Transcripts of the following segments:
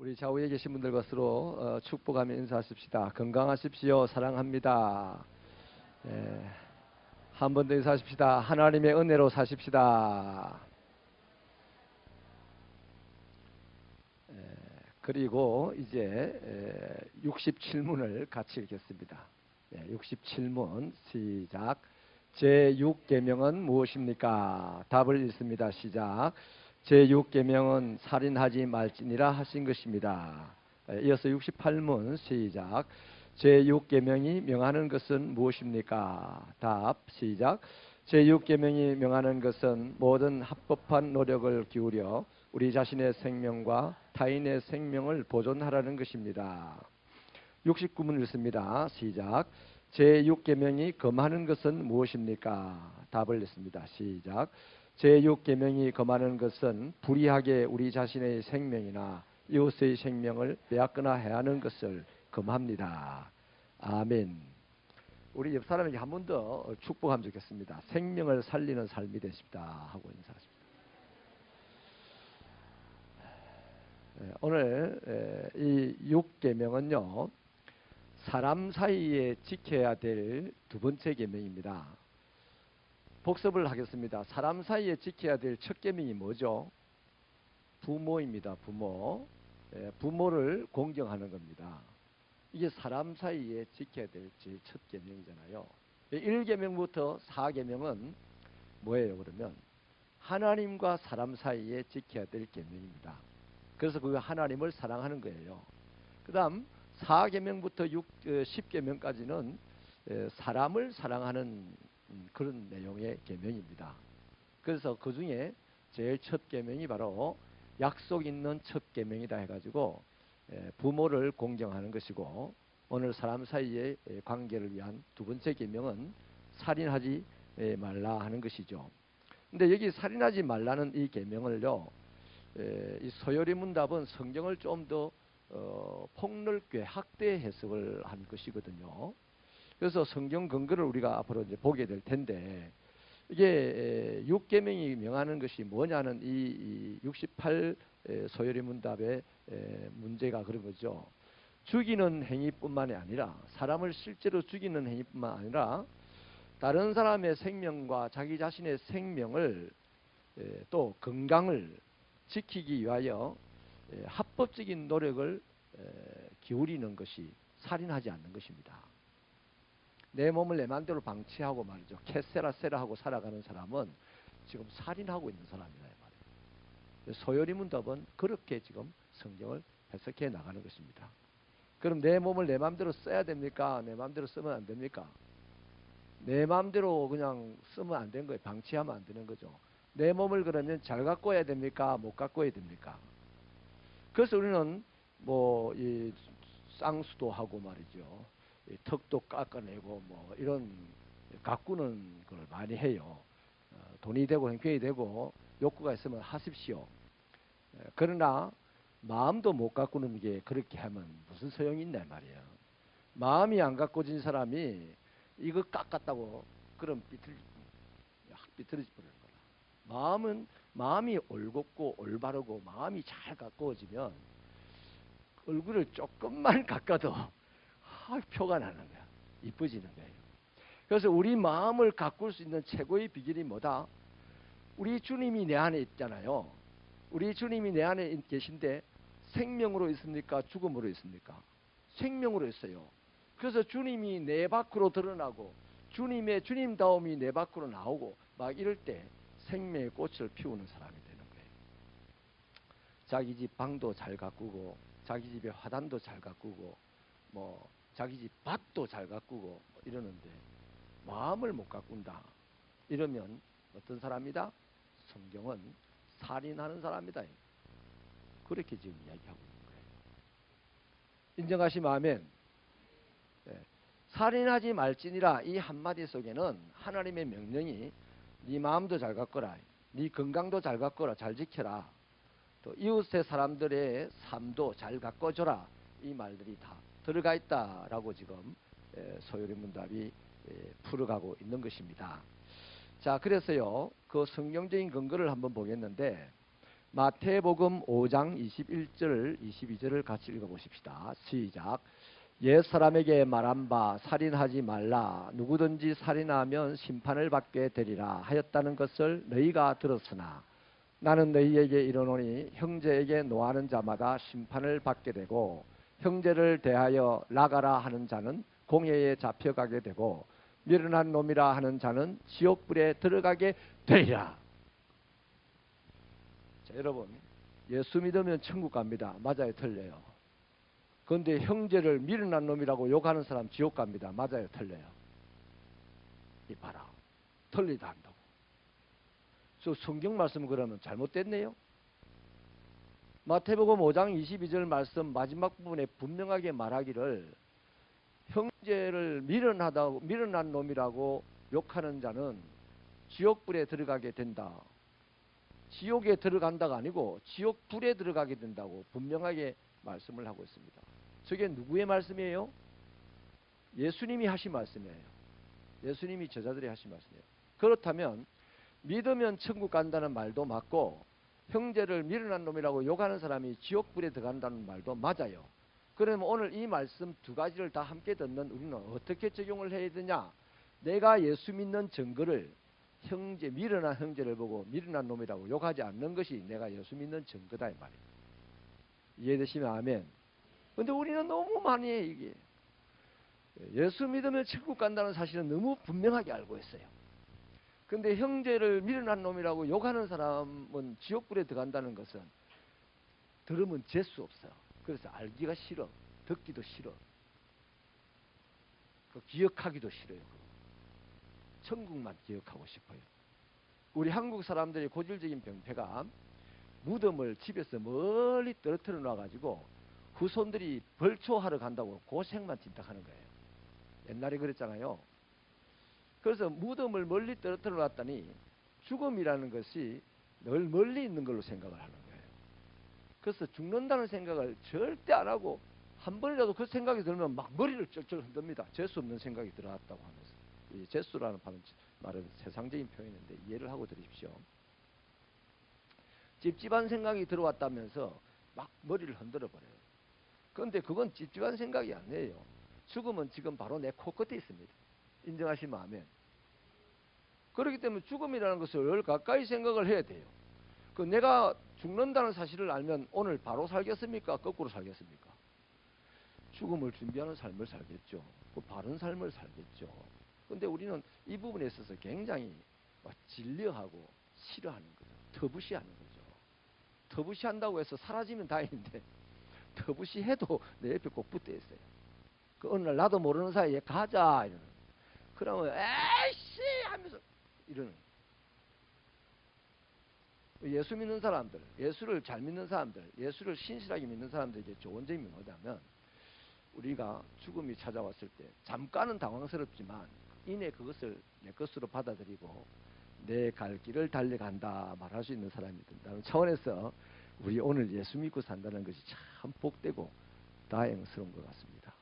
우리 좌우에 계신 분들과 서로 축복하며 인사하십시다. 건강하십시오. 사랑합니다. 한 번 더 인사하십시다. 하나님의 은혜로 사십시다. 그리고 이제 67문을 같이 읽겠습니다. 67문 시작. 제6계명은 무엇입니까? 답을 읽습니다. 시작. 제6계명은 살인하지 말지니라 하신 것입니다. 이어서 68문 시작. 제6계명이 명하는 것은 무엇입니까? 답 시작. 제6계명이 명하는 것은 모든 합법한 노력을 기울여 우리 자신의 생명과 타인의 생명을 보존하라는 것입니다. 69문 읽습니다. 시작. 제6계명이 금하는 것은 무엇입니까? 답을 냈습니다. 시작. 제6계명이 금하는 것은 불의하게 우리 자신의 생명이나 이웃의 생명을 빼앗거나 해하는 것을 금합니다. 아멘. 우리 옆 사람에게 한 번 더 축복하면 좋겠습니다. 생명을 살리는 삶이 되십시다 하고 인사하십니다. 오늘 이 6계명은요, 사람 사이에 지켜야 될 두 번째 계명입니다. 복습을 하겠습니다. 사람 사이에 지켜야 될 첫 계명이 뭐죠? 부모입니다. 부모. 부모를 공경하는 겁니다. 이게 사람 사이에 지켜야 될 제일 첫 계명이잖아요. 1계명부터 4계명은 뭐예요? 그러면 하나님과 사람 사이에 지켜야 될 계명입니다. 그래서 그 하나님을 사랑하는 거예요. 그 다음 4계명부터 10계명까지는 사람을 사랑하는 그런 내용의 계명입니다. 그래서 그 중에 제일 첫 계명이 바로 약속 있는 첫 계명이다 해가지고 부모를 공경하는 것이고, 오늘 사람 사이의 관계를 위한 두 번째 계명은 살인하지 말라 하는 것이죠. 근데 여기 살인하지 말라는 이 계명을요, 이 소요리 문답은 성경을 좀 더 폭넓게 학대 해석을 한 것이거든요. 그래서 성경 근거를 우리가 앞으로 이제 보게 될 텐데, 이게 6계명이 명하는 것이 뭐냐는 이 68 소요리 문답의 문제가 그런 거죠. 죽이는 행위뿐만이 아니라, 사람을 실제로 죽이는 행위뿐만 아니라 다른 사람의 생명과 자기 자신의 생명을 또 건강을 지키기 위하여 합법적인 노력을 기울이는 것이 살인하지 않는 것입니다. 내 몸을 내 마음대로 방치하고 말이죠, 캐세라 세라 하고 살아가는 사람은 지금 살인하고 있는 사람이라 말이에요. 소요리 문답은 그렇게 지금 성경을 해석해 나가는 것입니다. 그럼 내 몸을 내 마음대로 써야 됩니까? 내 마음대로 쓰면 안 됩니까? 내 마음대로 그냥 쓰면 안 되는 거예요. 방치하면 안 되는 거죠. 내 몸을 그러면 잘 가꿔야 됩니까? 못 가꿔야 됩니까? 그래서 우리는 뭐 이 쌍수도 하고 말이죠, 턱도 깎아내고 뭐 이런 가꾸는 걸 많이 해요. 돈이 되고 형편이 되고 욕구가 있으면 하십시오. 그러나 마음도 못 가꾸는 게 그렇게 하면 무슨 소용이 있냐 말이에요. 마음이 안 가꿔진 사람이 이거 깎았다고 그럼 비틀어지 버리는 거라. 마음이 올곧고 올바르고 마음이 잘 가꾸어지면 얼굴을 조금만 깎아도 표가 나는 거야. 이뻐지는 거예요. 그래서 우리 마음을 가꿀 수 있는 최고의 비결이 뭐다? 우리 주님이 내 안에 있잖아요. 우리 주님이 내 안에 계신데 생명으로 있습니까? 죽음으로 있습니까? 생명으로 있어요. 그래서 주님이 내 밖으로 드러나고 주님의 주님다움이 내 밖으로 나오고 막 이럴 때 생명의 꽃을 피우는 사람이 되는 거예요. 자기 집 방도 잘 가꾸고 자기 집에 화단도 잘 가꾸고 뭐 자기 집 밭도 잘 가꾸고 뭐 이러는데 마음을 못 가꾼다. 이러면 어떤 사람이다? 성경은 살인하는 사람이다. 그렇게 지금 이야기하고 있는 거예요. 인정하시면 아멘. 살인하지 말지니라 이 한마디 속에는 하나님의 명령이 네 마음도 잘 가꿔라, 네 건강도 잘 가꿔라, 잘 지켜라, 또 이웃의 사람들의 삶도 잘 가꿔줘라, 이 말들이 다 들어가 있다라고 지금 소요리 문답이 풀어가고 있는 것입니다. 자, 그래서요, 그 성경적인 근거를 한번 보겠는데, 마태복음 5장 21절 22절을 같이 읽어보십시다. 시작. 옛 사람에게 말한 바 살인하지 말라 누구든지 살인하면 심판을 받게 되리라 하였다는 것을 너희가 들었으나 나는 너희에게 이르노니 형제에게 노하는 자마다 심판을 받게 되고 형제를 대하여 나가라 하는 자는 공회에 잡혀가게 되고 미련한 놈이라 하는 자는 지옥불에 들어가게 되리라. 자, 여러분, 예수 믿으면 천국 갑니다. 맞아요, 틀려요? 그런데 형제를 미련한 놈이라고 욕하는 사람 지옥 갑니다. 맞아요, 틀려요? 이 봐라, 틀리다 한다고. 저 성경 말씀 그러면 잘못됐네요. 마태복음 5장 22절 말씀 마지막 부분에 분명하게 말하기를 형제를 미련한 놈이라고 욕하는 자는 지옥불에 들어가게 된다. 지옥에 들어간다가 아니고 지옥불에 들어가게 된다고 분명하게 말씀을 하고 있습니다. 저게 누구의 말씀이에요? 예수님이 하신 말씀이에요. 예수님이 제자들이 하신 말씀이에요. 그렇다면 믿으면 천국 간다는 말도 맞고 형제를 미련한 놈이라고 욕하는 사람이 지옥불에 들어간다는 말도 맞아요. 그러면 오늘 이 말씀 두 가지를 다 함께 듣는 우리는 어떻게 적용을 해야 되냐? 내가 예수 믿는 증거를 미련한 형제를 보고 미련한 놈이라고 욕하지 않는 것이 내가 예수 믿는 증거다 이 말이에요. 이해되시면 아멘. 근데 우리는 너무 많이 해 이게. 예수 믿으면 천국 간다는 사실은 너무 분명하게 알고 있어요. 근데 형제를 미련한 놈이라고 욕하는 사람은 지옥불에 들어간다는 것은 들으면 재수 없어. 그래서 알기가 싫어. 듣기도 싫어. 기억하기도 싫어요. 천국만 기억하고 싶어요. 우리 한국 사람들의 고질적인 병폐가 무덤을 집에서 멀리 떨어뜨려 놔가지고 후손들이 벌초하러 간다고 고생만 진탁하는 거예요. 옛날에 그랬잖아요. 그래서 무덤을 멀리 떨어뜨려 놨더니 죽음이라는 것이 늘 멀리 있는 걸로 생각을 하는 거예요. 그래서 죽는다는 생각을 절대 안 하고 한 번이라도 그 생각이 들면 막 머리를 쩔쩔 흔듭니다. 재수 없는 생각이 들어왔다고 하면서. 이 재수라는 말은 세상적인 표현인데 이해를 하고 들으십시오. 찝찝한 생각이 들어왔다면서 막 머리를 흔들어 버려요. 그런데 그건 찝찝한 생각이 아니에요. 죽음은 지금 바로 내 코끝에 있습니다. 인정하시면 아멘. 그렇기 때문에 죽음이라는 것을 가까이 생각을 해야 돼요. 그 내가 죽는다는 사실을 알면 오늘 바로 살겠습니까? 거꾸로 살겠습니까? 죽음을 준비하는 삶을 살겠죠. 그 바른 삶을 살겠죠. 그런데 우리는 이 부분에 있어서 굉장히 진려하고 싫어하는 거죠. 터부시하는 거죠. 터부시한다고 해서 사라지면 다행인데 터부시해도 내 옆에 꼭 붙어 있어요. 그 어느 날 나도 모르는 사이에 가자 이러는. 그러면 에이씨 하면서 이러는. 예수 믿는 사람들, 예수를 잘 믿는 사람들, 예수를 신실하게 믿는 사람들에게 좋은 점이 뭐냐면 우리가 죽음이 찾아왔을 때 잠깐은 당황스럽지만 이내 그것을 내 것으로 받아들이고 내 갈 길을 달려간다 말할 수 있는 사람이 된다는 차원에서 우리 오늘 예수 믿고 산다는 것이 참 복되고 다행스러운 것 같습니다.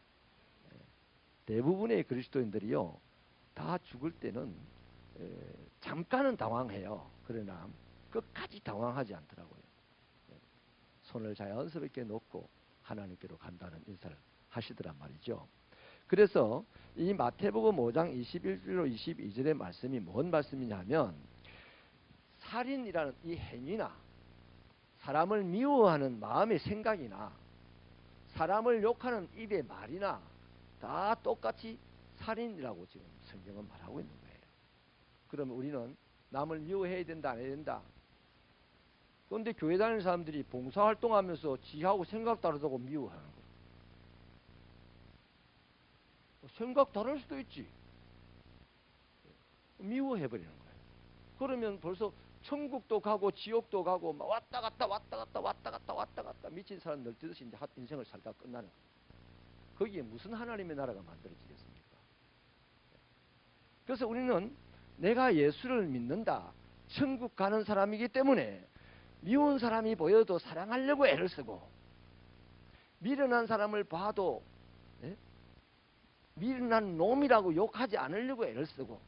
대부분의 그리스도인들이요 다 죽을 때는 잠깐은 당황해요. 그러나 끝까지 당황하지 않더라고요. 손을 자연스럽게 놓고 하나님께로 간다는 인사를 하시더란 말이죠. 그래서 이 마태복음 5장 21절로 22절의 말씀이 뭔 말씀이냐면 살인이라는 이 행위나 사람을 미워하는 마음의 생각이나 사람을 욕하는 입의 말이나 다 똑같이 살인이라고 지금 성경은 말하고 있는 거예요. 그러면 우리는 남을 미워해야 된다 안 해야 된다. 그런데 교회 다니는 사람들이 봉사활동하면서 지하고 생각 다르다고 미워하는 거예요. 생각 다를 수도 있지. 미워해버리는 거예요. 그러면 벌써 천국도 가고 지옥도 가고 막 왔다 갔다 미친 사람 널뛰듯이 이제 인생을 살다 끝나는 거예요. 거기에 무슨 하나님의 나라가 만들어지겠습니까? 그래서 우리는 내가 예수를 믿는다. 천국 가는 사람이기 때문에 미운 사람이 보여도 사랑하려고 애를 쓰고 미련한 사람을 봐도 미련한 놈이라고 욕하지 않으려고 애를 쓰고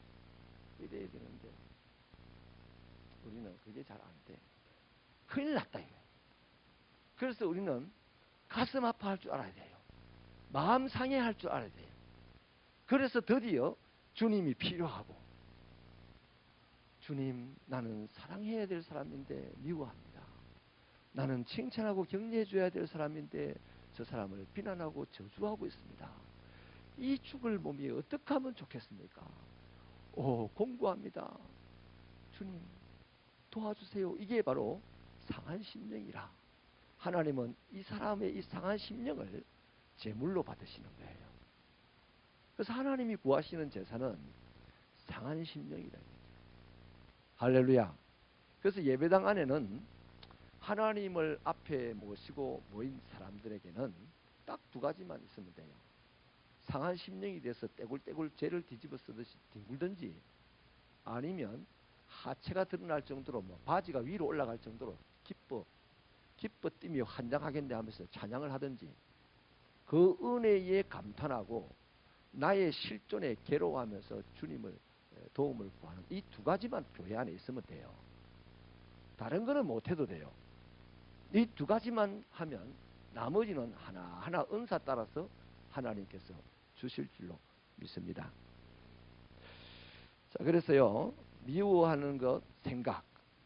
이래야 되는데 우리는 그게 잘 안 돼. 큰일 났다 이거예요. 그래서 우리는 가슴 아파할 줄 알아야 돼요. 마음 상해할 줄 알아야 돼요. 그래서 드디어 주님이 필요하고, 주님, 나는 사랑해야 될 사람인데 미워합니다. 나는 칭찬하고 격려해 줘야 될 사람인데 저 사람을 비난하고 저주하고 있습니다. 이 죽을 몸이 어떻게 하면 좋겠습니까? 공부합니다. 주님 도와주세요. 이게 바로 상한 심령이라. 하나님은 이 사람의 이 상한 심령을 제물로 받으시는 거예요. 그래서 하나님이 구하시는 제사는 상한 심령이다. 할렐루야. 그래서 예배당 안에는 하나님을 앞에 모시고 모인 사람들에게는 딱 두 가지만 있으면 돼요. 상한 심령이 돼서 떼굴떼굴 죄를 뒤집어 쓰듯이 뒹굴든지, 아니면 하체가 드러날 정도로 바지가 위로 올라갈 정도로 기뻐 뛰며 환장하겠네 하면서 찬양을 하든지, 그 은혜에 감탄하고 나의 실존에 괴로워하면서 주님을 도움을 구하는 이 두 가지만 교회 안에 있으면 돼요. 다른 거는 못해도 돼요. 이 두 가지만 하면 나머지는 하나하나 은사 따라서 하나님께서 주실 줄로 믿습니다. 자, 그래서요, 미워하는 것, 생각,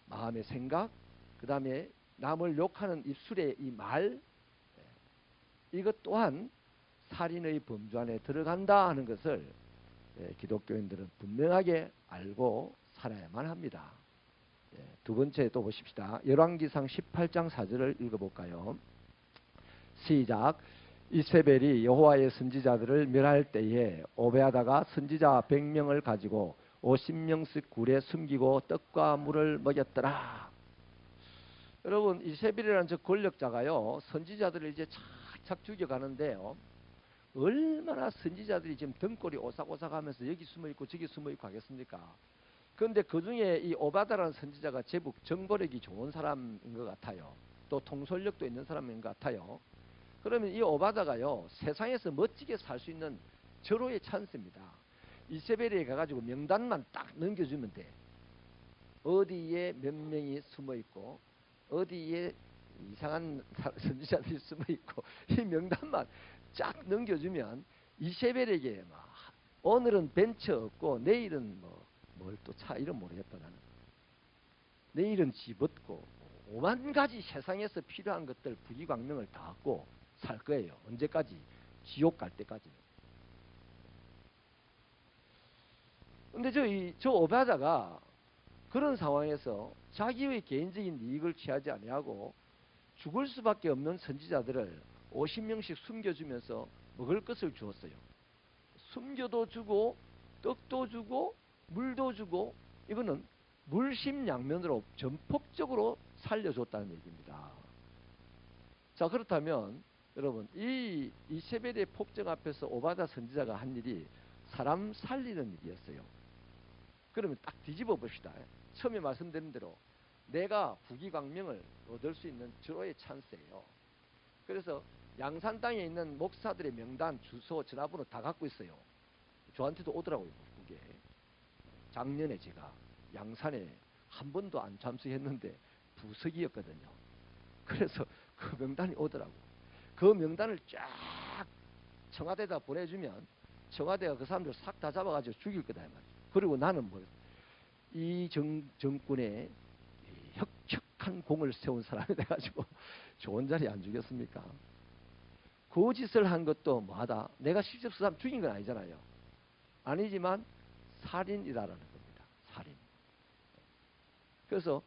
마음의 생각, 그 다음에 남을 욕하는 입술의 이 말, 이것 또한 살인의 범주 안에 들어간다 하는 것을 기독교인들은 분명하게 알고 살아야만 합니다. 두 번째 또 보십시다. 열왕기상 18장 4절을 읽어볼까요? 시작. 이세벨이 여호와의 선지자들을 멸할 때에 오베아다가 선지자 100명을 가지고 50명씩 굴에 숨기고 떡과 물을 먹였더라. 여러분, 이세벨이라는 저 권력자가요, 선지자들을 이제 착착 죽여가는데요, 얼마나 선지자들이 지금 등골이 오싹오싹하면서 여기 숨어있고 저기 숨어있고 하겠습니까? 그런데 그 중에 이 오바다라는 선지자가 제법 정보력이 좋은 사람인 것 같아요. 또 통솔력도 있는 사람인 것 같아요. 그러면 이 오바다가요, 세상에서 멋지게 살 수 있는 절호의 찬스입니다. 이세벨에 가가지고 명단만 딱 넘겨주면 돼. 어디에 몇 명이 숨어있고 어디에 이상한 선지자들이 숨어있고 이 명단만 쫙 넘겨주면 이세벨에게 막 오늘은 벤처 없고 내일은 뭘 또 차 이름 모르겠다 나는. 내일은 집 얻고 오만 가지 세상에서 필요한 것들 부귀광명을 다 갖고 살 거예요. 언제까지? 지옥 갈 때까지. 근데 저 오바다가 그런 상황에서 자기의 개인적인 이익을 취하지 아니하고 죽을 수밖에 없는 선지자들을 50명씩 숨겨주면서 먹을 것을 주었어요. 숨겨도 주고 떡도 주고 물도 주고, 이거는 물심양면으로 전폭적으로 살려줬다는 얘기입니다. 자, 그렇다면 여러분, 이 이세벨의 폭정 앞에서 오바다 선지자가 한 일이 사람 살리는 일이었어요. 그러면 딱 뒤집어 봅시다. 처음에 말씀드린 대로 내가 부귀광명을 얻을 수 있는 절호의 찬스예요. 그래서 양산 땅에 있는 목사들의 명단, 주소, 전화번호 다 갖고 있어요. 저한테도 오더라고요. 그게 작년에 제가 양산에 한 번도 안 참석했는데 부석이었거든요. 그래서 그 명단이 오더라고. 그 명단을 쫙 청와대에다 보내주면 청와대가 그 사람들 싹 다 잡아가지고 죽일 거다 이 말이에요. 그리고 나는 이 정권에 혁혁한 공을 세운 사람이 돼가지고 좋은 자리에 안 죽였습니까? 그 짓을 한 것도 뭐하다? 내가 실제 그 사람 죽인 건 아니잖아요. 아니지만 살인이라는 겁니다. 살인. 그래서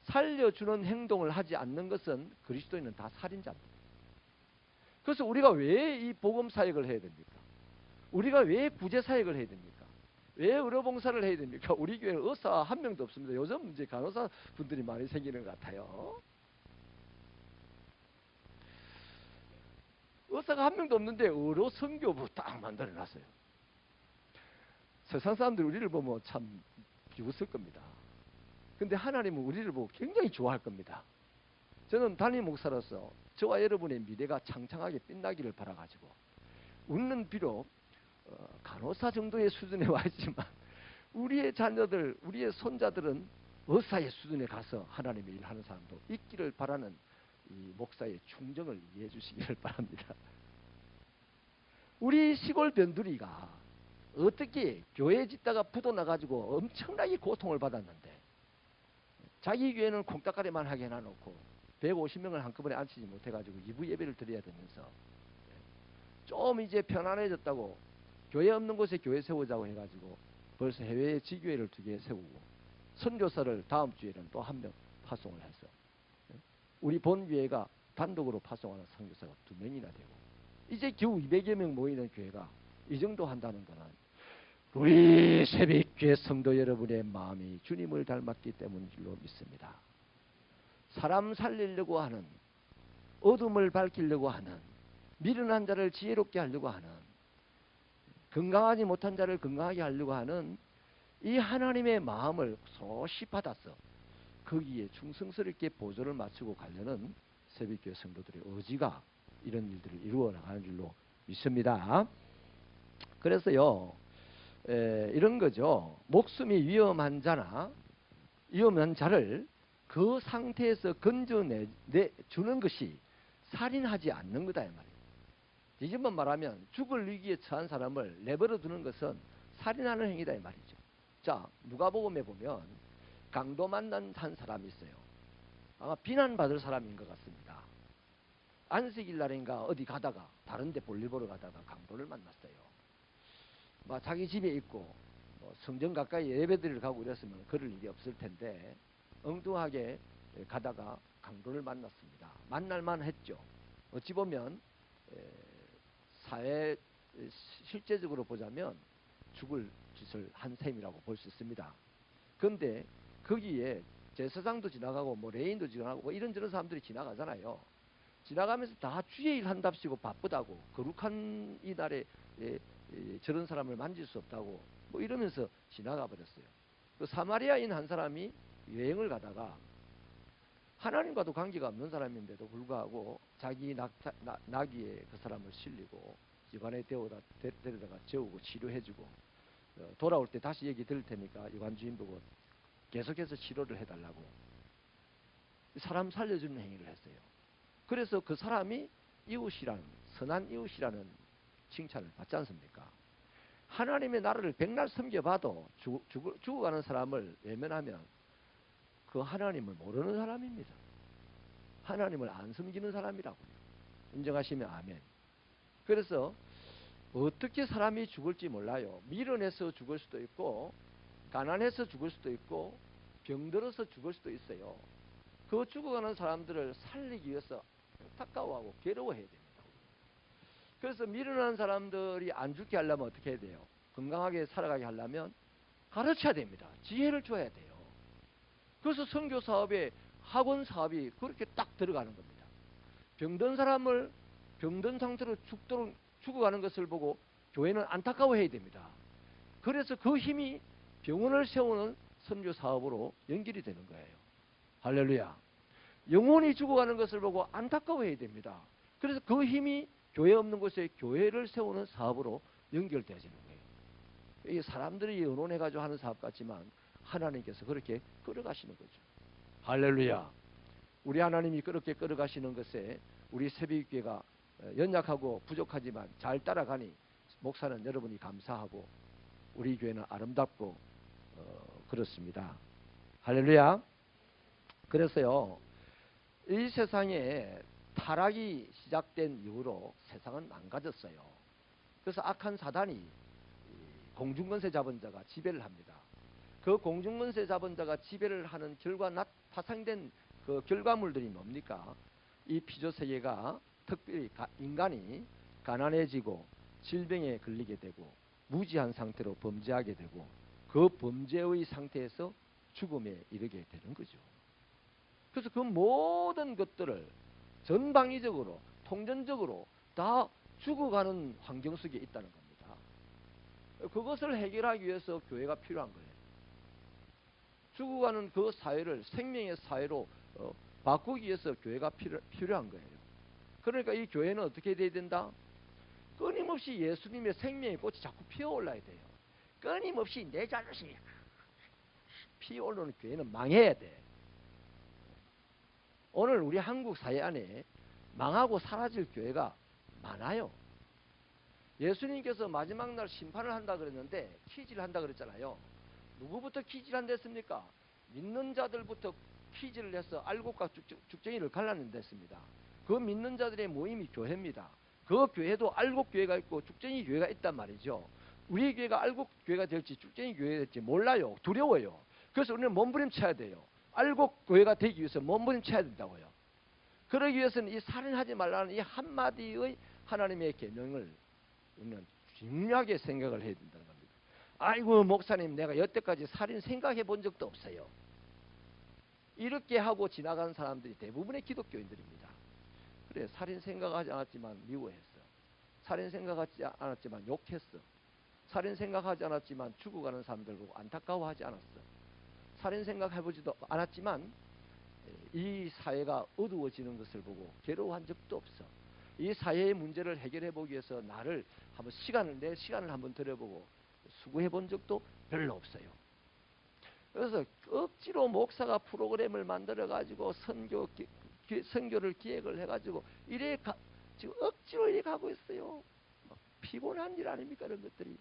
살려주는 행동을 하지 않는 것은 그리스도인은 다 살인자입니다. 그래서 우리가 왜 이 복음 사역을 해야 됩니까? 우리가 왜 구제 사역을 해야 됩니까? 왜 의료봉사를 해야 됩니까? 우리 교회는 의사 한 명도 없습니다. 요즘 이제 간호사 분들이 많이 생기는 것 같아요. 의사가 한 명도 없는데 의료 선교부 딱 만들어놨어요. 세상 사람들이 우리를 보면 참 비웃을 겁니다. 근데 하나님은 우리를 보고 굉장히 좋아할 겁니다. 저는 담임 목사로서 저와 여러분의 미래가 창창하게 빛나기를 바라가지고, 우리는 비록 간호사 정도의 수준에 와 있지만 우리의 자녀들, 우리의 손자들은 의사의 수준에 가서 하나님의 일을 하는 사람도 있기를 바라는 이 목사의 충정을 이해해 주시기를 바랍니다. 우리 시골 변두리가 어떻게 교회 짓다가 붙어나가지고 엄청나게 고통을 받았는데 자기 교회는 콩닥가리만 하게 해놔놓고 150명을 한꺼번에 앉히지 못해가지고 2부 예배를 드려야 되면서 좀 이제 편안해졌다고 교회 없는 곳에 교회 세우자고 해가지고 벌써 해외에 지교회를 2개 세우고 선교사를 다음 주에는 또 1명 파송을 해서 우리 본교회가 단독으로 파송하는 선교사가 2명이나 되고 이제 겨우 200여 명 모이는 교회가 이 정도 한다는 거는 우리 새벽교회 성도 여러분의 마음이 주님을 닮았기 때문인 줄로 믿습니다. 사람 살리려고 하는, 어둠을 밝히려고 하는, 미련한 자를 지혜롭게 하려고 하는, 건강하지 못한 자를 건강하게 하려고 하는 이 하나님의 마음을 소시 받아서 거기에 충성스럽게 보조를 맞추고 가려는 새벽교회 성도들의 의지가 이런 일들을 이루어 나가는 줄로 믿습니다. 그래서요, 이런 거죠. 목숨이 위험한 자나 위험한 자를 그 상태에서 건져내 주는 것이 살인하지 않는 거다 이 말이에요. 뒤집어 말하면 죽을 위기에 처한 사람을 내버려 두는 것은 살인하는 행위다 이 말이죠. 자, 누가복음에 보면 강도 만난 한 사람이 있어요. 아마 비난받을 사람인 것 같습니다. 안식일 날인가 어디 가다가 다른 데 볼일 보러 가다가 강도를 만났어요. 막 자기 집에 있고 성전 가까이 예배드리러 가고 이랬으면 그럴 일이 없을 텐데 엉뚱하게 가다가 강도를 만났습니다. 만날만 했죠. 어찌 보면 사회 실제적으로 보자면 죽을 짓을 한 셈이라고 볼 수 있습니다. 그런데 거기에 제사장도 지나가고 뭐 레인도 지나가고 뭐 이런저런 사람들이 지나가잖아요. 지나가면서 다 주의 일 한답시고 바쁘다고 거룩한 이 날에 저런 사람을 만질 수 없다고 뭐 이러면서 지나가 버렸어요. 그 사마리아인 한 사람이 여행을 가다가 하나님과도 관계가 없는 사람인데도 불구하고 자기 나귀에 그 사람을 실리고 여관에 데려다가 재우고 치료해주고 돌아올 때 다시 얘기 들을 테니까 여관 주인 보고 계속해서 치료를 해달라고 사람 살려주는 행위를 했어요. 그래서 그 사람이 이웃이라는 선한 이웃이라는 칭찬을 받지 않습니까? 하나님의 나라를 백날 섬겨봐도 죽어가는 사람을 외면하면 그 하나님을 모르는 사람입니다. 하나님을 안 섬기는 사람이라고요. 인정하시면 아멘. 그래서 어떻게 사람이 죽을지 몰라요. 미련해서 죽을 수도 있고 가난해서 죽을 수도 있고 병들어서 죽을 수도 있어요. 그 죽어가는 사람들을 살리기 위해서 안타까워하고 괴로워해야 됩니다. 그래서 미련한 사람들이 안 죽게 하려면 어떻게 해야 돼요? 건강하게 살아가게 하려면 가르쳐야 됩니다. 지혜를 줘야 돼요. 그래서 선교 사업에 학원 사업이 그렇게 딱 들어가는 겁니다. 병든 사람을 병든 상태로 죽어가는 것을 보고 교회는 안타까워해야 됩니다. 그래서 그 힘이 병원을 세우는 선교 사업으로 연결이 되는 거예요. 할렐루야. 영혼이 죽어가는 것을 보고 안타까워해야 됩니다. 그래서 그 힘이 교회 없는 곳에 교회를 세우는 사업으로 연결되어지는 거예요. 이 사람들이 의논해가지고 하는 사업 같지만 하나님께서 그렇게 끌어가시는 거죠. 할렐루야. 우리 하나님이 그렇게 끌어가시는 것에 우리 새벽교회가 연약하고 부족하지만 잘 따라가니 목사는 여러분이 감사하고 우리 교회는 아름답고 그렇습니다. 할렐루야. 그래서요, 이 세상에 타락이 시작된 이후로 세상은 망가졌어요. 그래서 악한 사단이 공중권세 잡은 자가 지배를 합니다. 그 공중권세 잡은 자가 지배를 하는 결과 파생된 그 결과물들이 뭡니까? 이 피조세계가 특별히 인간이 가난해지고 질병에 걸리게 되고 무지한 상태로 범죄하게 되고 그 범죄의 상태에서 죽음에 이르게 되는 거죠. 그래서 그 모든 것들을 전방위적으로 통전적으로 다 죽어가는 환경 속에 있다는 겁니다. 그것을 해결하기 위해서 교회가 필요한 거예요. 죽어가는 그 사회를 생명의 사회로 바꾸기 위해서 교회가 필요한 거예요. 그러니까 이 교회는 어떻게 돼야 된다? 끊임없이 예수님의 생명의 꽃이 자꾸 피어올라야 돼요. 끊임없이 내 자신이 피 올라오는 교회는 망해야 돼. 오늘 우리 한국 사회 안에 망하고 사라질 교회가 많아요. 예수님께서 마지막 날 심판을 한다 그랬는데 퀴즈를 한다 그랬잖아요. 누구부터 퀴즈를 한다 했습니까? 믿는 자들부터 퀴즈를 해서 알곡과 죽정이를 갈라낸댔습니다. 그 믿는 자들의 모임이 교회입니다. 그 교회도 알곡 교회가 있고 죽정이 교회가 있단 말이죠. 우리 교회가 알곡 교회가 될지 죽정이 교회가 될지 몰라요. 두려워요. 그래서 우리는 몸부림쳐야 돼요. 알곡 교회가 되기 위해서 몸부림쳐야 된다고요. 그러기 위해서는 이 살인하지 말라는 이 한마디의 하나님의 계명을 우리는 중요하게 생각을 해야 된다는 겁니다. 아이고 목사님 내가 여태까지 살인 생각해 본 적도 없어요. 이렇게 하고 지나간 사람들이 대부분의 기독교인들입니다. 그래 살인 생각하지 않았지만 미워했어. 살인 생각하지 않았지만 욕했어. 살인 생각하지 않았지만 죽어가는 사람들 보고 안타까워하지 않았어. 살인 생각해보지도 않았지만 이 사회가 어두워지는 것을 보고 괴로워한 적도 없어. 이 사회의 문제를 해결해 보기 위해서 나를 한번 내 시간을 한번 들여보고 수고해 본 적도 별로 없어요. 그래서 억지로 목사가 프로그램을 만들어 가지고 선교를 기획을 해 가지고 지금 억지로 이래 가고 있어요. 피곤한 일 아닙니까 이런 것들이.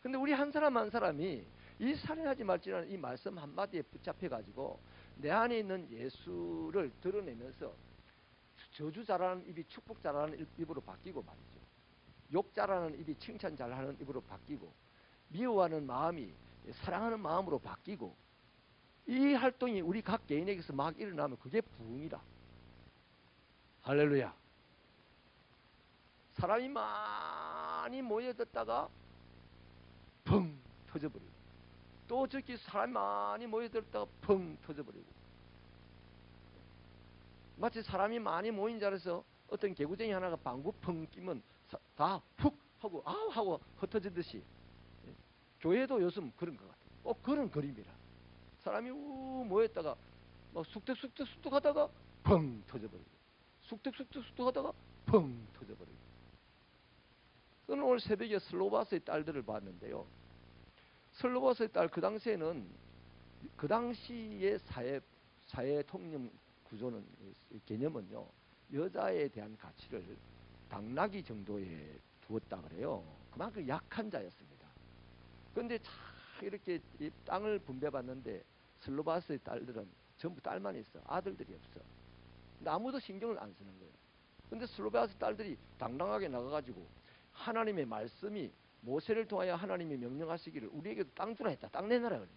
근데 우리 한 사람 한 사람이 이 살인하지 말지라는 이 말씀 한마디에 붙잡혀 가지고 내 안에 있는 예수를 드러내면서 저주 잘하는 입이 축복 잘하는 입으로 바뀌고 말이죠. 욕 잘하는 입이 칭찬 잘하는 입으로 바뀌고 미워하는 마음이 사랑하는 마음으로 바뀌고 이 활동이 우리 각 개인에게서 막 일어나면 그게 부흥이다. 할렐루야. 사람이 많이 모여들다가 펑 터져버리고 또 저기 사람이 많이 모여들다가 펑 터져버리고 마치 사람이 많이 모인 자리에서 어떤 개구쟁이 하나가 방구 펑 끼면 다 훅 하고 아우 하고 흩어지듯이 교회도 요즘 그런 것 같아요. 꼭 그런 그림이라. 사람이 우 모였다가 막 쑥덕쑥덕 하다가 펑 터져버리고 쑥덕쑥덕 하다가 펑 터져버리고. 저는 오늘 새벽에 슬로바스의 딸들을 봤는데요. 슬로바스의 딸 그 당시에는 그 당시의 사회 통념 구조는 개념은요 여자에 대한 가치를 당나귀 정도에 두었다 그래요. 그만큼 약한 자였습니다. 그런데 참 이렇게 이 땅을 분배받는데 슬로바스의 딸들은 전부 딸만 있어. 아들들이 없어. 근데 아무도 신경을 안 쓰는 거예요. 근데 슬로바스 딸들이 당당하게 나가가지고 하나님의 말씀이 모세를 통하여 하나님이 명령하시기를 우리에게도 땅 주라 했다. 땅 내놔라 그래.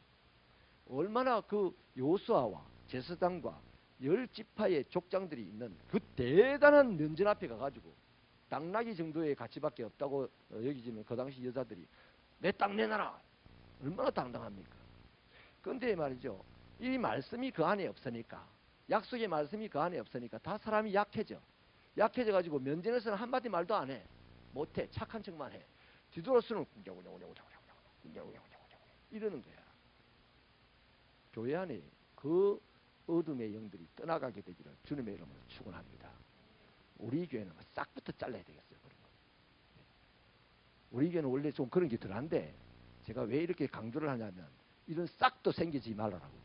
얼마나 그 요수아와 제사장과 10지파의 족장들이 있는 그 대단한 면전 앞에 가가지고 당나귀 정도의 가치밖에 없다고 여기지만 그 당시 여자들이 내 땅 내놔라. 얼마나 당당합니까? 그런데 말이죠. 이 말씀이 그 안에 없으니까 약속의 말씀이 그 안에 없으니까 다 사람이 약해져. 약해져가지고 면전에서는 한마디 말도 안 해. 못해. 착한 척만 해. 뒤돌아서는 이러는 거야. 교회 안에 그 어둠의 영들이 떠나가게 되기를 주님의 이름으로 축원합니다. 우리 교회는 싹부터 잘라야 되겠어요. 그런 거. 우리 교회는 원래 좀 그런 게 덜한데 제가 왜 이렇게 강조를 하냐면 이런 싹도 생기지 말라고.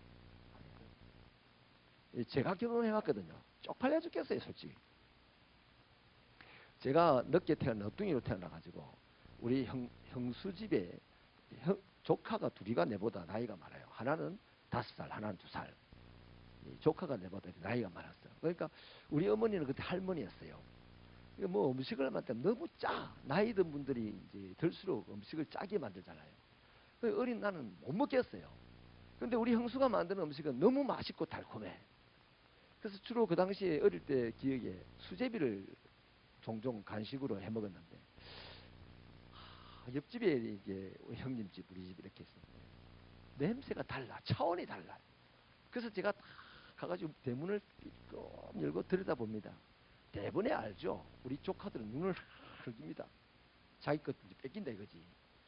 제가 경험해왔거든요. 쪽팔려 죽겠어요, 솔직히. 제가 늦게 너뚱이로 태어나가지고 우리 형수 집에 조카가 둘이가 내보다 나이가 많아요. 하나는 5살, 하나는 2살. 조카가 내보다 나이가 많았어요. 그러니까 우리 어머니는 그때 할머니였어요. 뭐 음식을 만들면 너무 짜. 나이 든 분들이 이제 들수록 음식을 짜게 만들잖아요. 어린 나는 못 먹겠어요. 근데 우리 형수가 만드는 음식은 너무 맛있고 달콤해. 그래서 주로 그 당시에 어릴 때 기억에 수제비를 종종 간식으로 해 먹었는데 옆집에 이제 형님 집, 우리 집 이렇게 있었는데 냄새가 달라, 차원이 달라. 그래서 제가 다 가가지고 대문을 삐끔 열고 들여다봅니다. 대번에 알죠. 우리 조카들은 눈을 흘깁니다. 자기 것 뺏긴다 이거지.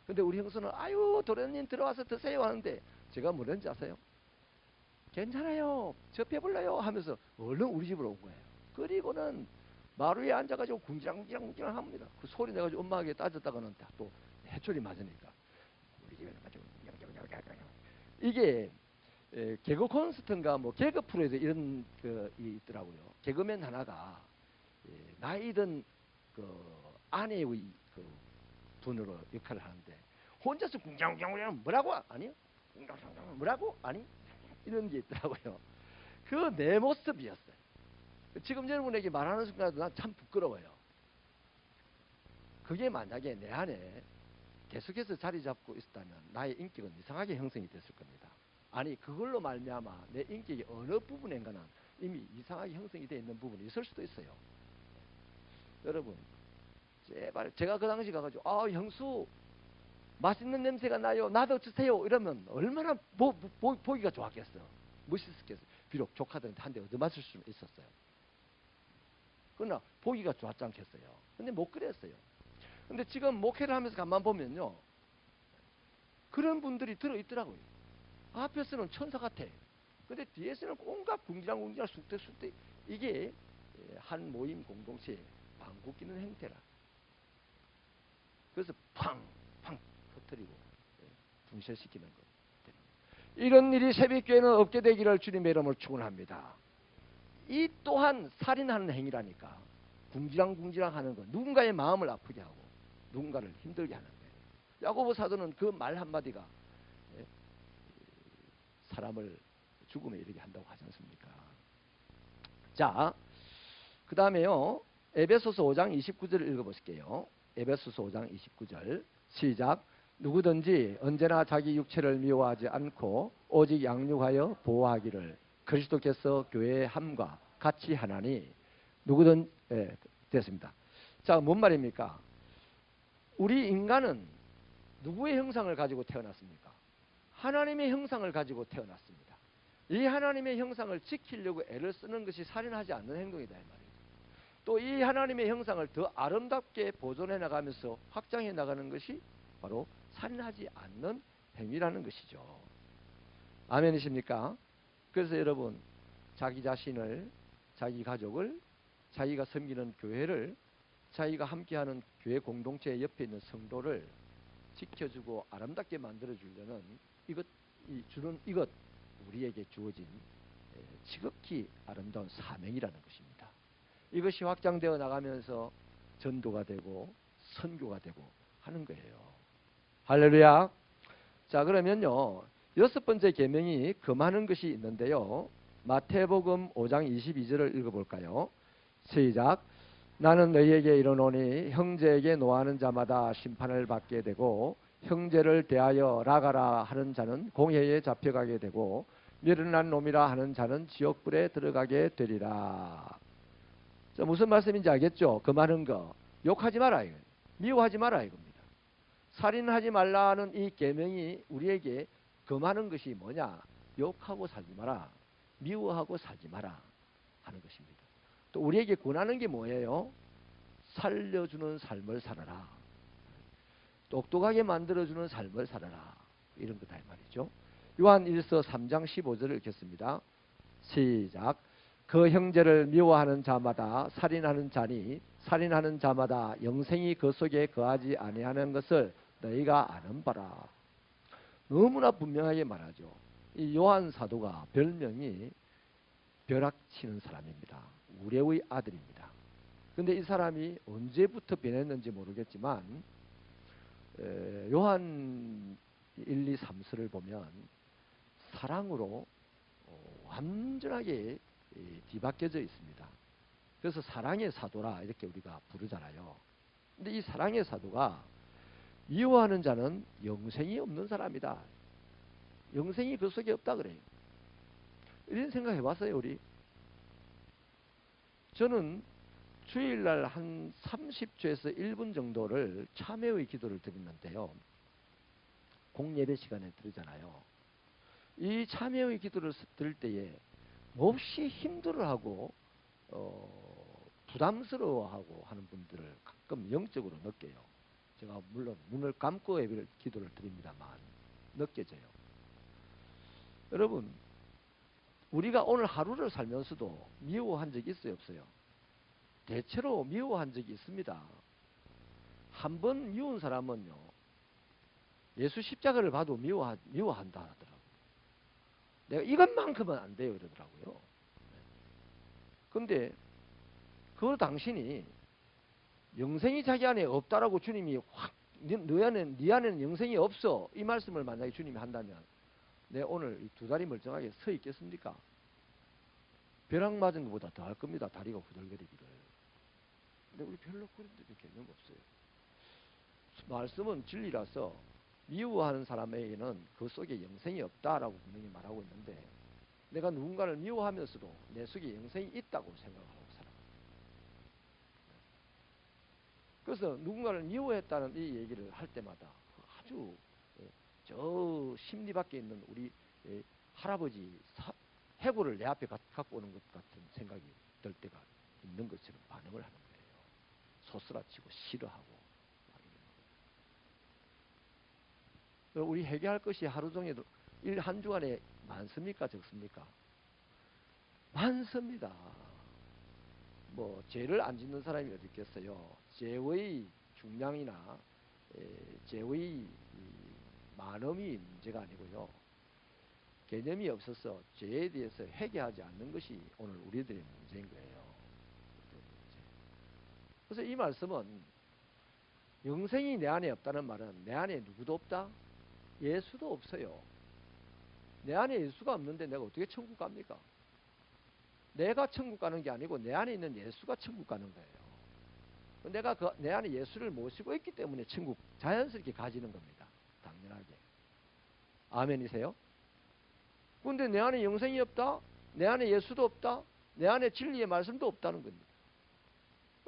근데 우리 형수는 아유 도련님 들어와서 드세요 하는데 제가 뭐랬는지 아세요? 괜찮아요. 저 배불러요 하면서 얼른 우리 집으로 온 거예요. 그리고는 마루에 앉아가지고 궁지랑궁지랑 합니다. 그 소리 내가지고 엄마에게 따졌다가는 또 해초리 맞으니까 우리 집에는 가지고 이게 개그 콘서트인가 뭐 개그 프로에도 이런 이 있더라고요. 개그맨 하나가 나이든 아내의 돈으로 역할을 하는데 혼자서 궁장궁장 뭐라고 아니요? 궁장궁장 뭐라고 아니? 이런 게 있더라고요. 그 내 모습이었어요. 지금 여러분에게 말하는 순간도 난 참 부끄러워요. 그게 만약에 내 안에 계속해서 자리 잡고 있었다면 나의 인격은 이상하게 형성이 됐을 겁니다. 아니 그걸로 말미암아 내 인격이 어느 부분인가는 이미 이상하게 형성이 되어 있는 부분이 있을 수도 있어요. 여러분 제발 제가 그 당시 가가지고 형수 맛있는 냄새가 나요 나도 주세요 이러면 얼마나 보기가 좋았겠어요. 멋있었겠어요. 비록 조카들한테 한 대 얻어맞을 수는 있었어요. 그러나 보기가 좋았지 않겠어요. 근데 못 그랬어요. 근데 지금 목회를 하면서 가만 보면요 그런 분들이 들어있더라고요. 앞에서는 천사 같아. 근데 뒤에서는 온갖 궁지랑 쑥대쑥대 이게 한 모임 공동체의 방구 끼는 행태라. 그래서 팡 터뜨리고 분쇄시키는 것. 이런 일이 새벽교회는 없게 되기를 주님의 이름으로 축원합니다. 이 또한 살인하는 행위라니까. 궁지랑 하는 것. 누군가의 마음을 아프게 하고 누군가를 힘들게 하는 거예요. 야고보 사도는 그 말 한마디가 사람을 죽음에 이르게 한다고 하지 않습니까? 자, 그 다음에요. 에베소서 5장 29절을 읽어보실게요. 에베소서 5장 29절 시작. 누구든지 언제나 자기 육체를 미워하지 않고 오직 양육하여 보호하기를 그리스도께서 교회의 함과 같이 하나니 누구든 됐습니다. 자, 뭔 말입니까? 우리 인간은 누구의 형상을 가지고 태어났습니까? 하나님의 형상을 가지고 태어났습니다. 이 하나님의 형상을 지키려고 애를 쓰는 것이 살인하지 않는 행동이다 이 말이에요. 또 이 하나님의 형상을 더 아름답게 보존해 나가면서 확장해 나가는 것이 바로 살인하지 않는 행위라는 것이죠. 아멘이십니까? 그래서 여러분 자기 자신을, 자기 가족을, 자기가 섬기는 교회를, 자기가 함께하는 교회 공동체 옆에 있는 성도를 지켜주고 아름답게 만들어주려는 이것 우리에게 주어진 지극히 아름다운 사명이라는 것입니다. 이것이 확장되어 나가면서 전도가 되고 선교가 되고 하는 거예요. 할렐루야. 자, 그러면요 6번째 계명이 금하는 것이 있는데요. 마태복음 5장 22절을 읽어볼까요? 시작. 나는 너희에게 이르노니 형제에게 노하는 자마다 심판을 받게 되고 형제를 대하여 나가라 하는 자는 공회에 잡혀가게 되고 미련한 놈이라 하는 자는 지옥불에 들어가게 되리라. 자, 무슨 말씀인지 알겠죠? 금하는 거 욕하지 마라 이거. 미워하지 마라 이겁니다. 살인하지 말라는 이 계명이 우리에게 금하는 것이 뭐냐? 욕하고 살지 마라. 미워하고 살지 마라 하는 것입니다. 또 우리에게 권하는 게 뭐예요? 살려주는 삶을 살아라. 똑똑하게 만들어주는 삶을 살아라. 이런 거다 이 말이죠. 요한 1서 3장 15절을 읽겠습니다. 시작. 그 형제를 미워하는 자마다 살인하는 자니 살인하는 자마다 영생이 그 속에 거하지 아니하는 것을 너희가 아는 바라. 너무나 분명하게 말하죠. 이 요한 사도가 별명이 벼락치는 사람입니다. 우레의 아들입니다. 근데 이 사람이 언제부터 변했는지 모르겠지만 요한 1, 2, 3서를 보면 사랑으로 완전하게 뒤바뀌어져 있습니다. 그래서 사랑의 사도라 이렇게 우리가 부르잖아요. 근데 이 사랑의 사도가 미워하는 자는 영생이 없는 사람이다. 영생이 그 속에 없다 그래요. 이런 생각 해봤어요 우리? 저는 주일날 한 30초에서 1분 정도를 참회의 기도를 드리는데요. 공예배 시간에 드리잖아요. 이 참회의 기도를 들을 때에 몹시 힘들어하고 부담스러워하고 하는 분들을 가끔 영적으로 느껴요. 제가 물론 눈을 감고 기도를 드립니다만 느껴져요. 여러분 우리가 오늘 하루를 살면서도 미워한 적이 있어요 없어요? 대체로 미워한 적이 있습니다. 한 번 미운 사람은요 예수 십자가를 봐도 미워한다 하더라고요. 내가 이것만큼은 안 돼요 그러더라고요. 근데 그 당신이 영생이 자기 안에 없다라고 주님이 확 네 안에는 영생이 없어 이 말씀을 만약에 주님이 한다면 내 오늘 두 다리 멀쩡하게 서 있겠습니까? 벼락 맞은 것보다 더 할 겁니다. 다리가 후들거리기를. 근데 우리 별로 그런 데 개념 없어요. 말씀은 진리라서 미워하는 사람에게는 그 속에 영생이 없다라고 분명히 말하고 있는데 내가 누군가를 미워하면서도 내 속에 영생이 있다고 생각하고 살아요. 그래서 누군가를 미워했다는 이 얘기를 할 때마다 아주 저 심리 밖에 있는 우리 할아버지 해골을 내 앞에 갖고 오는 것 같은 생각이 들 때가 있는 것처럼 반응을 하는 거예요. 소스라치고 싫어하고. 우리 회개할 것이 하루 종일 한 주간에 많습니까? 적습니까? 많습니다. 뭐 죄를 안 짓는 사람이 어디 있겠어요. 죄의 중량이나 죄의 많음이 문제가 아니고요. 개념이 없어서 죄에 대해서 회개하지 않는 것이 오늘 우리들의 문제인 거예요. 그래서 이 말씀은 영생이 내 안에 없다는 말은 내 안에 누구도 없다? 예수도 없어요. 내 안에 예수가 없는데 내가 어떻게 천국 갑니까? 내가 천국 가는 게 아니고 내 안에 있는 예수가 천국 가는 거예요. 내가 내 안에 예수를 모시고 있기 때문에 천국 자연스럽게 가지는 겁니다. 당연하게. 아멘이세요? 근데 내 안에 영생이 없다? 내 안에 예수도 없다? 내 안에 진리의 말씀도 없다는 겁니다.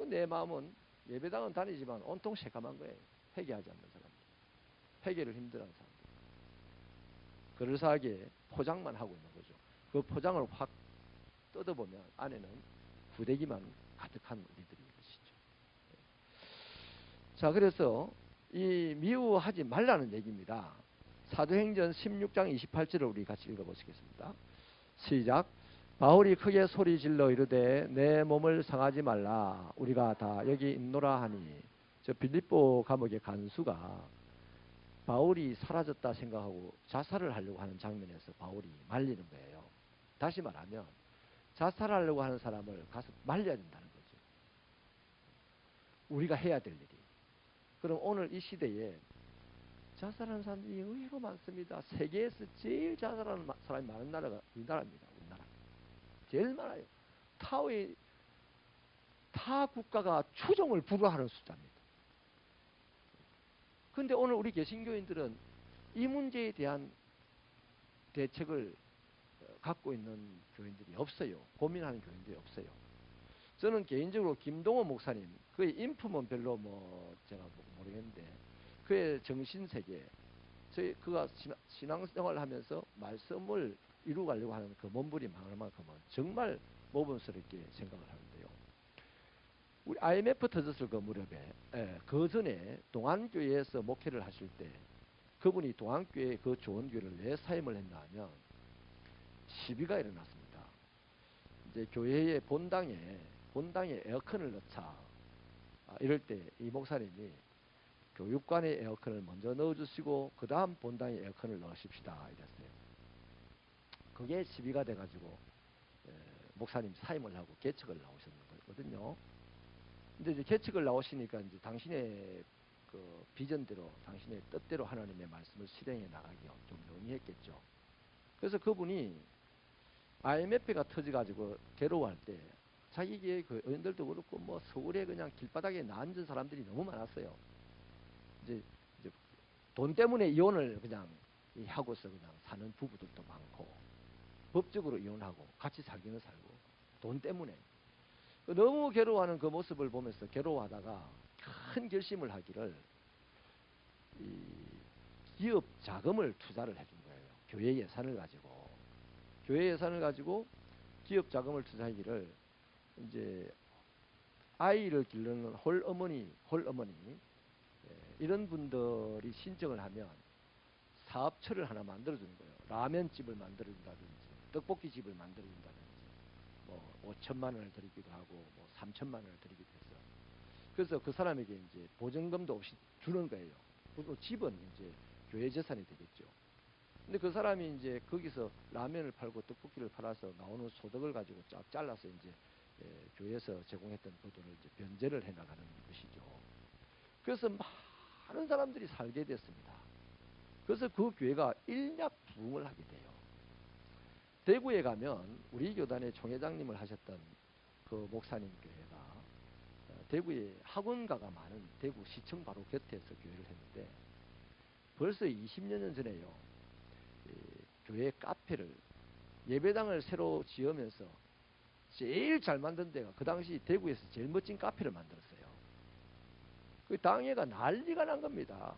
내 마음은 예배당은 다니지만 온통 새까만 거예요. 회개하지 않는 사람들. 회개를 힘들어하는 사람들. 그럴싸하게 포장만 하고 있는 거죠. 그 포장을 확 뜯어보면 안에는 구데기만 가득한 우리들이 것이죠. 자, 그래서 이 미워하지 말라는 얘기입니다. 사도행전 16장 28절을 우리 같이 읽어보시겠습니다. 시작. 바울이 크게 소리 질러 이르되 내 몸을 상하지 말라 우리가 다 여기 있노라 하니 저 빌립보 감옥의 간수가 바울이 사라졌다 생각하고 자살을 하려고 하는 장면에서 바울이 말리는 거예요. 다시 말하면 자살하려고 하는 사람을 가서 말려야 된다는 거죠. 우리가 해야 될 일이. 그럼 오늘 이 시대에 자살하는 사람들이 의외로 많습니다. 세계에서 제일 자살하는 사람이 많은 나라가 우리나라입니다. 우리나라. 제일 많아요. 타 국가가 추종을 불허하는 숫자입니다. 그런데 오늘 우리 개신교인들은 이 문제에 대한 대책을 갖고 있는 교인들이 없어요. 고민하는 교인들이 없어요. 저는 개인적으로 김동호 목사님, 그의 인품은 별로 제가 모르겠는데 그의 정신세계, 그가 신앙생활을 하면서 말씀을 이루가려고 하는 그 몸부림하는 만큼은 정말 모범스럽게 생각을 하는데요. 우리 IMF 터졌을 그 무렵에 그 전에 동안교회에서 목회를 하실 때 그분이 동안교회 그 좋은 교회를 왜 사임을 했나 하면 시비가 일어났습니다. 이제 교회의 본당에 에어컨을 넣자 이럴 때 이 목사님이 교육관에 에어컨을 먼저 넣어주시고 그 다음 본당에 에어컨을 넣으십시다 이랬어요. 그게 시비가 돼가지고 목사님 사임을 하고 개척을 나오셨는 거거든요. 근데 이제 개척을 나오시니까 이제 당신의 그 비전대로 당신의 뜻대로 하나님의 말씀을 실행해 나가기 좀 용이했겠죠. 그래서 그분이 IMF가 터져가지고 괴로워할 때 자기 교회 그 의원들도 그렇고 뭐 서울에 그냥 길바닥에 앉은 사람들이 너무 많았어요. 이제 돈 때문에 이혼을 그냥 하고서 그냥 사는 부부들도 많고 법적으로 이혼하고 같이 살기는 살고 돈 때문에 너무 괴로워하는 그 모습을 보면서 괴로워하다가 큰 결심을 하기를 이 기업 자금을 투자를 해준 거예요. 교회 예산을 가지고 기업 자금을 투자하기를 이제 아이를 기르는 홀어머니 이런 분들이 신청을 하면 사업처를 하나 만들어주는 거예요. 라면집을 만들어준다든지 떡볶이집을 만들어준다든지 뭐 5천만 원을 드리기도 하고 뭐 3천만 원을 드리기도 해서 그래서 그 사람에게 이제 보증금도 없이 주는 거예요. 집은 이제 교회 재산이 되겠죠. 근데 그 사람이 이제 거기서 라면을 팔고 떡볶이를 팔아서 나오는 소득을 가지고 쫙 잘라서 이제 교회에서 제공했던 부도를 이제 변제를 해나가는 것이죠. 그래서 많은 사람들이 살게 됐습니다. 그래서 그 교회가 일약부흥을 하게 돼요. 대구에 가면 우리 교단의 총회장님을 하셨던 그 목사님 교회가 대구에 학원가가 많은 대구 시청 바로 곁에서 교회를 했는데 벌써 20년 전에요. 교회 카페를 예배당을 새로 지으면서 제일 잘 만든 데가 그 당시 대구에서 제일 멋진 카페를 만들었어요. 그 당회가 난리가 난 겁니다.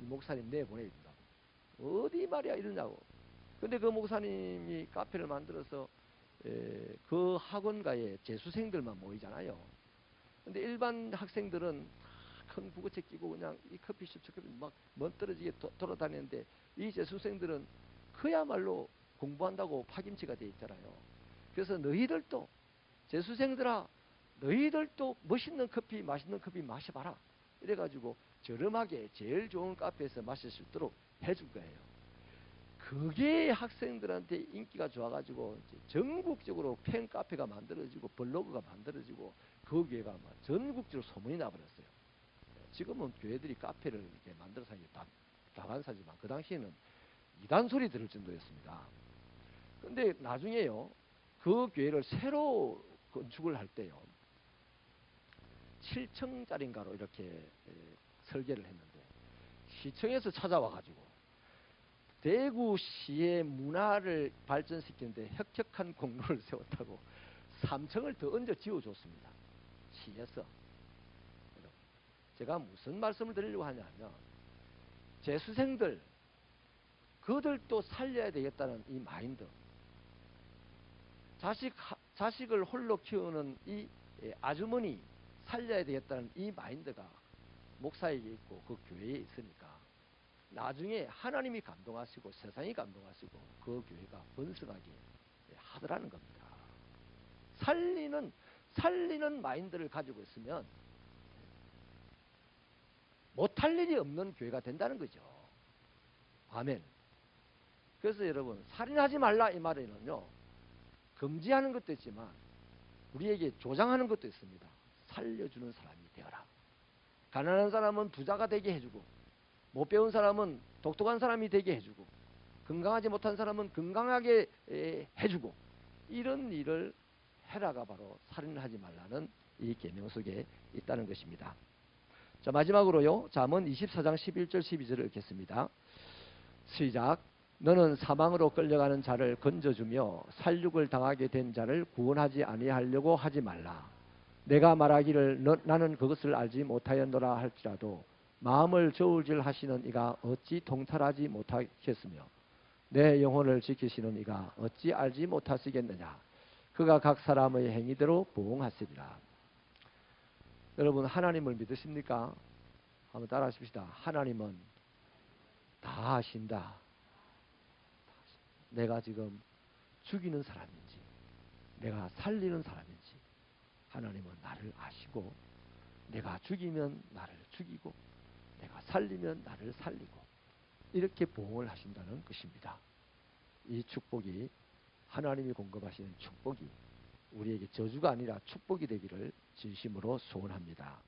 이 목사님 내보내야 된다고. 어디 말이야 이러냐고. 근데 그 목사님이 카페를 만들어서 그 학원가에 재수생들만 모이잖아요. 근데 일반 학생들은 큰 부거책 끼고 그냥 이 커피숍 저 커피 막 멋떨어지게 돌아다니는데 이 재수생들은 그야말로 공부한다고 파김치가 돼 있잖아요. 그래서 너희들도 재수생들아 너희들도 멋있는 커피 맛있는 커피 마셔봐라. 이래가지고 저렴하게 제일 좋은 카페에서 마실 수 있도록 해줄 거예요. 그게 학생들한테 인기가 좋아가지고 전국적으로 팬카페가 만들어지고 블로그가 만들어지고 그 교회가 막 전국적으로 소문이 나버렸어요. 지금은 교회들이 카페를 이렇게 만들어서 하는 게 다반사지만 그 당시에는 이단 소리 들을 정도였습니다. 근데 나중에요, 그 교회를 새로 건축을 할 때요, 7층짜리인가로 이렇게 설계를 했는데 시청에서 찾아와가지고 대구시의 문화를 발전시키는데 혁혁한 공로를 세웠다고 3층을 더 얹어 지어줬습니다. 시에서. 제가 무슨 말씀을 드리려고 하냐면 재수생들 그들도 살려야 되겠다는 이 마인드, 자식을 홀로 키우는 이 아주머니 살려야 되겠다는 이 마인드가 목사에게 있고 그 교회에 있으니까 나중에 하나님이 감동하시고 세상이 감동하시고 그 교회가 번성하게 하더라는 겁니다. 살리는 마인드를 가지고 있으면 못할 일이 없는 교회가 된다는 거죠. 아멘. 그래서 여러분, 살인하지 말라 이 말에는요, 금지하는 것도 있지만 우리에게 조장하는 것도 있습니다. 살려주는 사람이 되어라. 가난한 사람은 부자가 되게 해주고, 못 배운 사람은 독특한 사람이 되게 해주고, 건강하지 못한 사람은 건강하게 해주고, 이런 일을 해라가 바로 살인하지 말라는 이 계명 속에 있다는 것입니다. 자, 마지막으로요, 잠언 24장 11절 12절을 읽겠습니다. 시작. 너는 사망으로 끌려가는 자를 건져주며 살육을 당하게 된 자를 구원하지 아니하려고 하지 말라. 내가 말하기를 나는 그것을 알지 못하였노라 할지라도 마음을 저울질 하시는 이가 어찌 통찰하지 못하겠으며 내 영혼을 지키시는 이가 어찌 알지 못하시겠느냐. 그가 각 사람의 행위대로 보응하시리라. 여러분, 하나님을 믿으십니까? 한번 따라 하십시다. 하나님은 다 아신다. 내가 지금 죽이는 사람인지 내가 살리는 사람인지 하나님은 나를 아시고, 내가 죽이면 나를 죽이고 내가 살리면 나를 살리고 이렇게 보응을 하신다는 것입니다. 이 축복이, 하나님이 공급하시는 축복이 우리에게 저주가 아니라 축복이 되기를 진심으로 소원합니다.